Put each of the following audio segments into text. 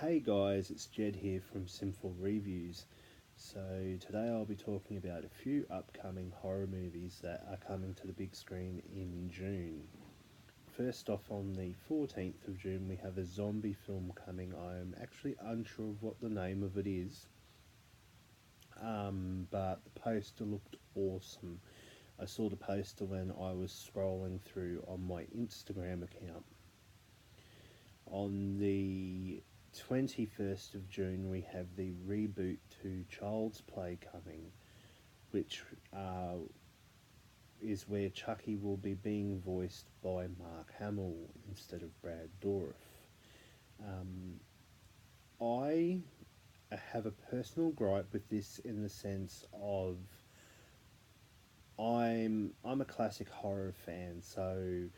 Hey guys, it's Jed here from Sinful Reviews. So today I'll be talking about a few upcoming horror movies that are coming to the big screen in June. First off, on the 14th of June we have a zombie film coming. I'm actually unsure of what the name of it is, but the poster looked awesome. I saw the poster when I was scrolling through on my Instagram account. On the 21st of June, we have the reboot to Child's Play coming, which is where Chucky will be being voiced by Mark Hamill instead of Brad Dourif. I have a personal gripe with this in the sense of I'm a classic horror fan, so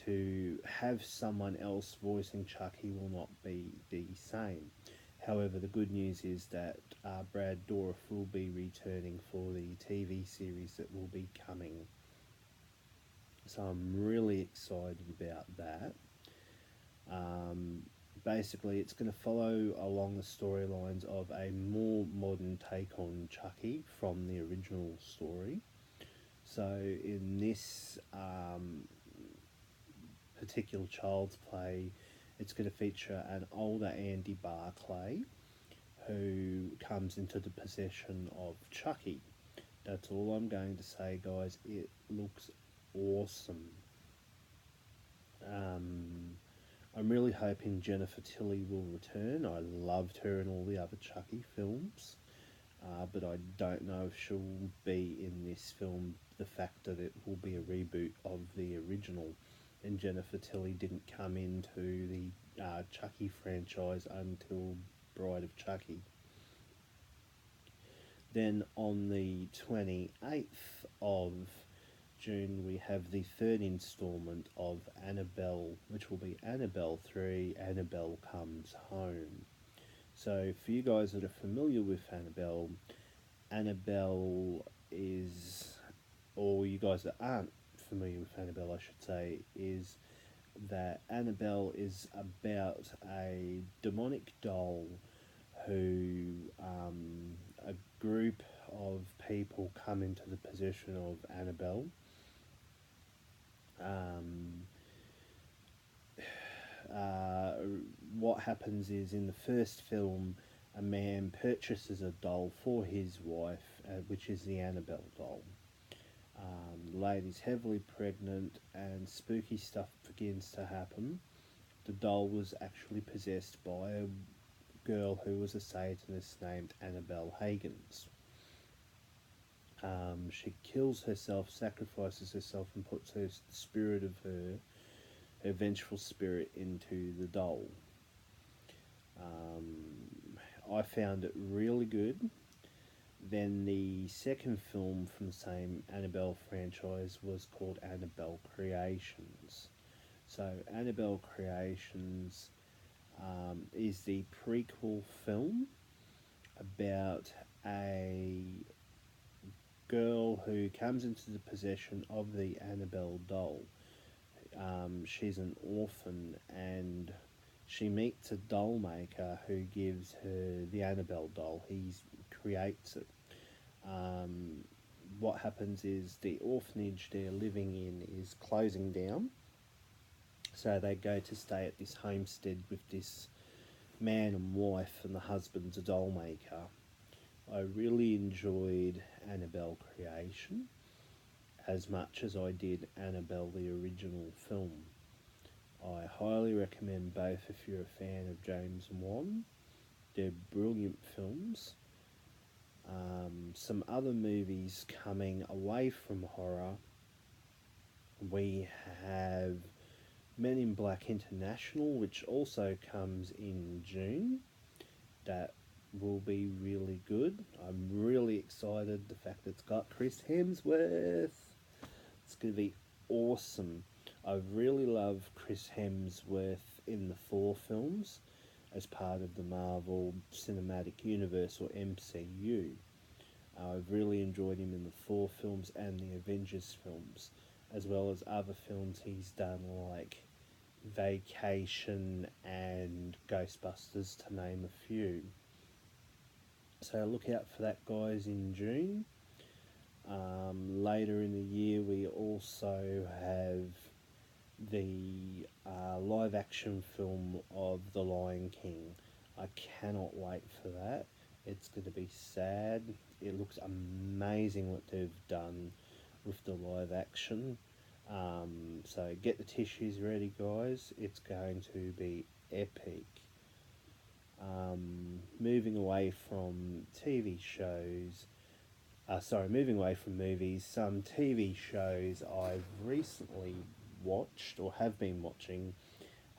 to have someone else voicing Chucky will not be the same. However, the good news is that Brad Dourif will be returning for the TV series that will be coming. So I'm really excited about that. Basically, it's going to follow along the storylines of a more modern take on Chucky from the original story. So in this particular Child's Play, it's going to feature an older Andy Barclay who comes into the possession of Chucky. That's all I'm going to say, guys. It looks awesome. I'm really hoping Jennifer Tilly will return. I loved her in all the other Chucky films, but I don't know if she'll be in this film. The fact that it will be a reboot of the original, and Jennifer Tilly didn't come into the Chucky franchise until Bride of Chucky. Then on the 28th of June, we have the third instalment of Annabelle, which will be Annabelle 3, Annabelle Comes Home. So for you guys that are familiar with Annabelle, Annabelle is, or you guys that aren't familiar with Annabelle, I should say, is that Annabelle is about a demonic doll who a group of people come into the possession of Annabelle. What happens is, in the first film, a man purchases a doll for his wife, which is the Annabelle doll. The lady's heavily pregnant and spooky stuff begins to happen. The doll was actually possessed by a girl who was a Satanist named Annabelle Hagens. She kills herself, sacrifices herself, and puts the spirit of her vengeful spirit into the doll. I found it really good. Then the second film from the same Annabelle franchise was called Annabelle Creations. So Annabelle Creations is the prequel film about a girl who comes into the possession of the Annabelle doll. She's an orphan and she meets a doll maker who gives her the Annabelle doll. He creates it. What happens is the orphanage they're living in is closing down, so they go to stay at this homestead with this man and wife, and the husband's a doll maker. I really enjoyed Annabelle Creation as much as I did Annabelle the original film. I highly recommend both if you're a fan of James Wan. They're brilliant films. Some other movies coming away from horror. We have Men in Black International, which also comes in June. That will be really good. I'm really excited. The fact that it's got Chris Hemsworth. It's going to be awesome. I really love Chris Hemsworth in the Thor films as part of the Marvel Cinematic Universe, or MCU. I've really enjoyed him in the Thor films and the Avengers films, as well as other films he's done like Vacation and Ghostbusters, to name a few. So look out for that, guys, in June. Later in the year, we also have the live action film of The Lion King. I cannot wait for that. It's going to be sad. It looks amazing what they've done with the live action. So get the tissues ready, guys. It's going to be epic. Moving away from TV shows, moving away from movies, some TV shows I've recently watched or have been watching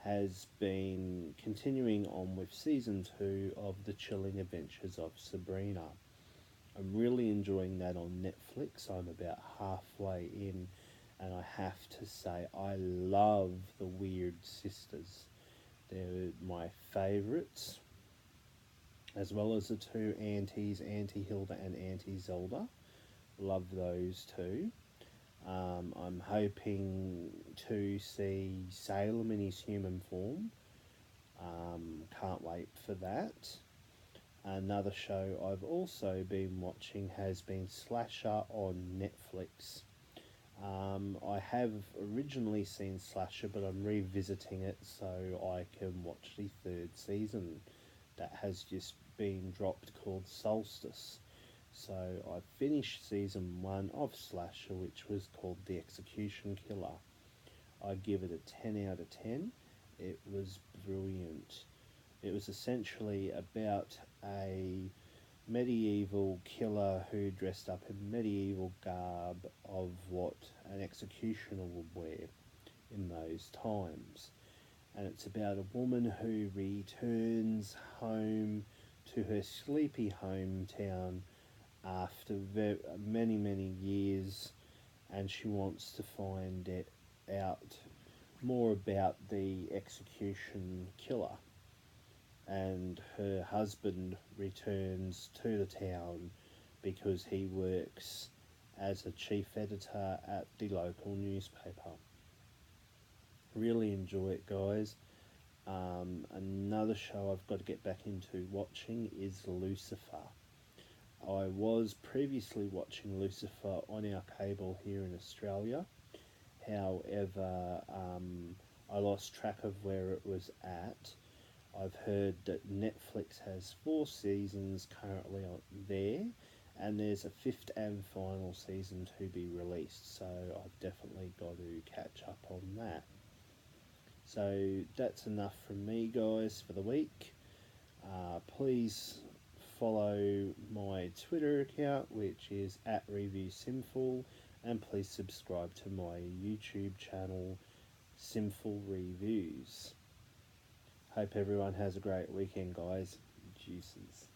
has been continuing on with season 2 of The Chilling Adventures of Sabrina. I'm really enjoying that on Netflix. I'm about halfway in, and I have to say, I love the Weird Sisters. They're my favourites, as well as the two aunties, Auntie Hilda and Auntie Zelda. Love those two. I'm hoping to see Salem in his human form. Can't wait for that. Another show I've also been watching has been Slasher on Netflix. I have originally seen Slasher, but I'm revisiting it so I can watch the third season that has just been dropped, called Solstice. So I finished season 1 of Slasher, which was called The Execution Killer. I give it a 10 out of 10. It was brilliant. It was essentially about a medieval killer who dressed up in medieval garb of what an executioner would wear in those times. And it's about a woman who returns home to her sleepy hometown after many, many years, and she wants to find out more about the execution killer. And her husband returns to the town because he works as a chief editor at the local newspaper. Really enjoy it, guys. Another show I've got to get back into watching is Lucifer. I was previously watching Lucifer on our cable here in Australia. However, I lost track of where it was at. I've heard that Netflix has 4 seasons currently on there, and there's a 5th and final season to be released, so I've definitely got to catch up on that. So that's enough from me, guys, for the week. Please follow my Twitter account, which is @ReviewSimful, and please subscribe to my YouTube channel, Simful Reviews. Hope everyone has a great weekend, guys. Juices.